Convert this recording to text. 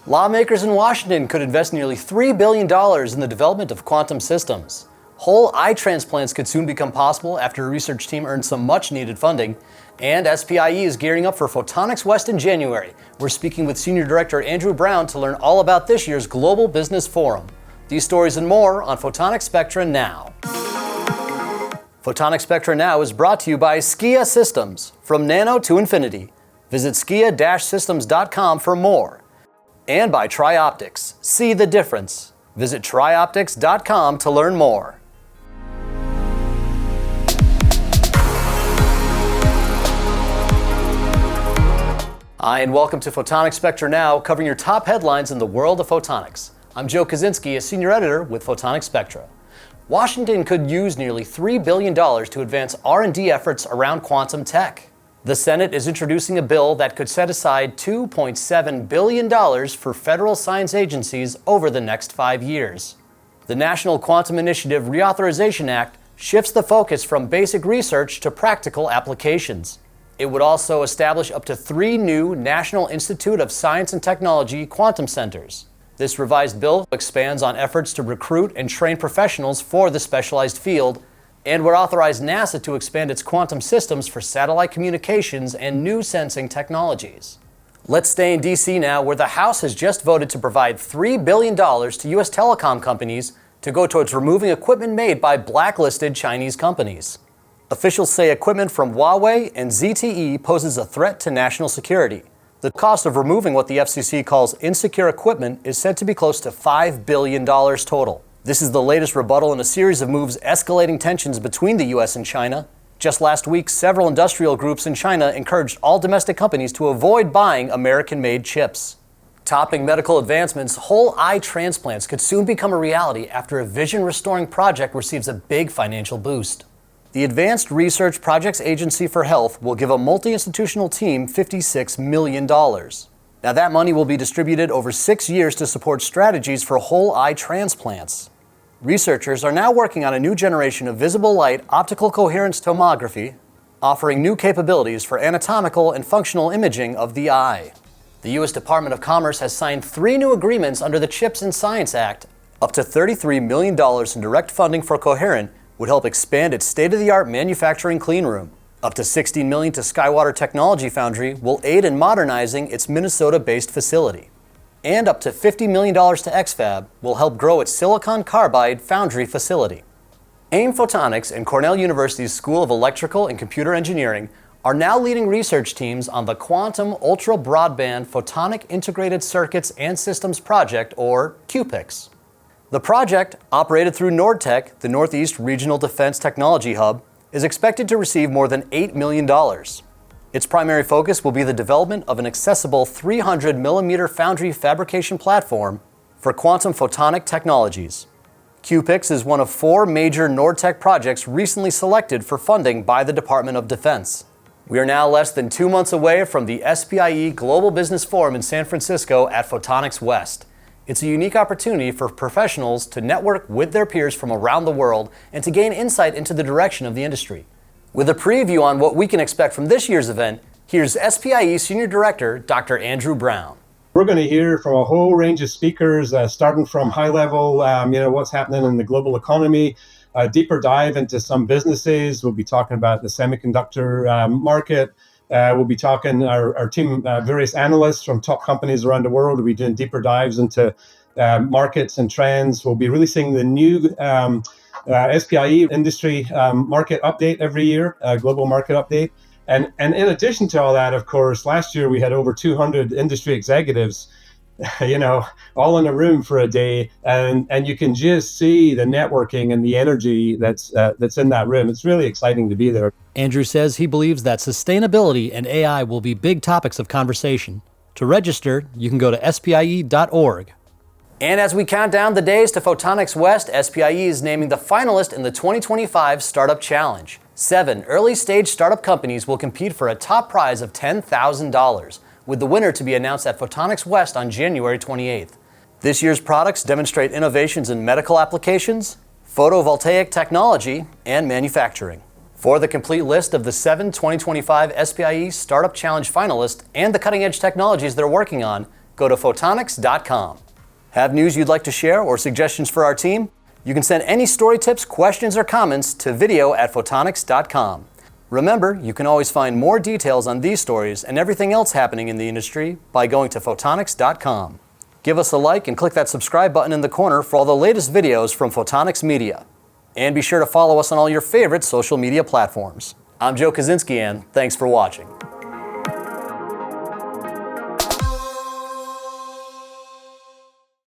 Lawmakers in Washington could invest nearly $3 billion in the development of quantum systems. Whole eye transplants could soon become possible after a research team earned some much-needed funding. And SPIE is gearing up for Photonics West in January. We're speaking with Senior Director Andrew Brown to learn all about this year's Global Business Forum. These stories and more on Photonics Spectra Now. Photonics Spectra Now is brought to you by SPIE Systems. From nano to infinity. Visit SPIE-systems.com for more. And by TriOptics. See the difference. Visit trioptics.com to learn more. Hi, and welcome to Photonics Spectra Now, covering your top headlines in the world of photonics. I'm Joe Kaczynski, a senior editor with Photonics Spectra. Washington could use nearly $3 billion to advance R&D efforts around quantum tech. The Senate is introducing a bill that could set aside $2.7 billion for federal science agencies over the next 5 years. The National Quantum Initiative Reauthorization Act shifts the focus from basic research to practical applications. It would also establish up to 3 new National Institute of Science and Technology quantum centers. This revised bill expands on efforts to recruit and train professionals for the specialized field, and would authorize NASA to expand its quantum systems for satellite communications and new sensing technologies. Let's stay in D.C. now, where the House has just voted to provide $3 billion to U.S. telecom companies to go towards removing equipment made by blacklisted Chinese companies. Officials say equipment from Huawei and ZTE poses a threat to national security. The cost of removing what the FCC calls insecure equipment is said to be close to $5 billion total. This is the latest rebuttal in a series of moves escalating tensions between the U.S. and China. Just last week, several industrial groups in China encouraged all domestic companies to avoid buying American-made chips. Topping medical advancements, whole eye transplants could soon become a reality after a vision-restoring project receives a big financial boost. The Advanced Research Projects Agency for Health will give a multi-institutional team $56 million. Now, that money will be distributed over 6 years to support strategies for whole eye transplants. Researchers are now working on a new generation of visible light optical coherence tomography, offering new capabilities for anatomical and functional imaging of the eye. The U.S. Department of Commerce has signed 3 new agreements under the CHIPS and Science Act. Up to $33 million in direct funding for Coherent would help expand its state-of-the-art manufacturing cleanroom. Up to $16 million to Skywater Technology Foundry will aid in modernizing its Minnesota-based facility. And up to $50 million to X-FAB will help grow its silicon carbide foundry facility. AIM Photonics and Cornell University's School of Electrical and Computer Engineering are now leading research teams on the Quantum Ultra Broadband Photonic Integrated Circuits and Systems Project, or QPICS. The project, operated through Nordtech, the Northeast Regional Defense Technology Hub, is expected to receive more than $8 million. Its primary focus will be the development of an accessible 300mm foundry fabrication platform for quantum photonic technologies. QPICS is one of 4 major Nordtech projects recently selected for funding by the Department of Defense. We are now less than 2 months away from the SPIE Global Business Forum in San Francisco at Photonics West. It's a unique opportunity for professionals to network with their peers from around the world and to gain insight into the direction of the industry. With a preview on what we can expect from this year's event, here's SPIE Senior Director, Dr. Andrew Brown. We're going to hear from a whole range of speakers, starting from high level, what's happening in the global economy, a deeper dive into some businesses. We'll be talking about the semiconductor market. We'll be talking, our team, various analysts from top companies around the world will be doing deeper dives into markets and trends. We'll be releasing the new SPIE industry market update every year, global market update. And in addition to all that, of course, last year we had over 200 industry executives, all in a room for a day. And you can just see the networking and the energy that's in that room. It's really exciting to be there. Andrew says he believes that sustainability and AI will be big topics of conversation. To register, you can go to spie.org. And as we count down the days to Photonics West, SPIE is naming the finalist in the 2025 Startup Challenge. 7 early-stage startup companies will compete for a top prize of $10,000, with the winner to be announced at Photonics West on January 28th. This year's products demonstrate innovations in medical applications, photovoltaic technology, and manufacturing. For the complete list of the 7 2025 SPIE Startup Challenge finalists and the cutting-edge technologies they're working on, Go to Photonics.com. Have news you'd like to share or suggestions for our team? You can send any story tips, questions, or comments to video@Photonics.com. Remember, you can always find more details on these stories and everything else happening in the industry by going to Photonics.com. Give us a like and click that subscribe button in the corner for all the latest videos from Photonics Media. And be sure to follow us on all your favorite social media platforms. I'm Joe Kaczynski, and thanks for watching.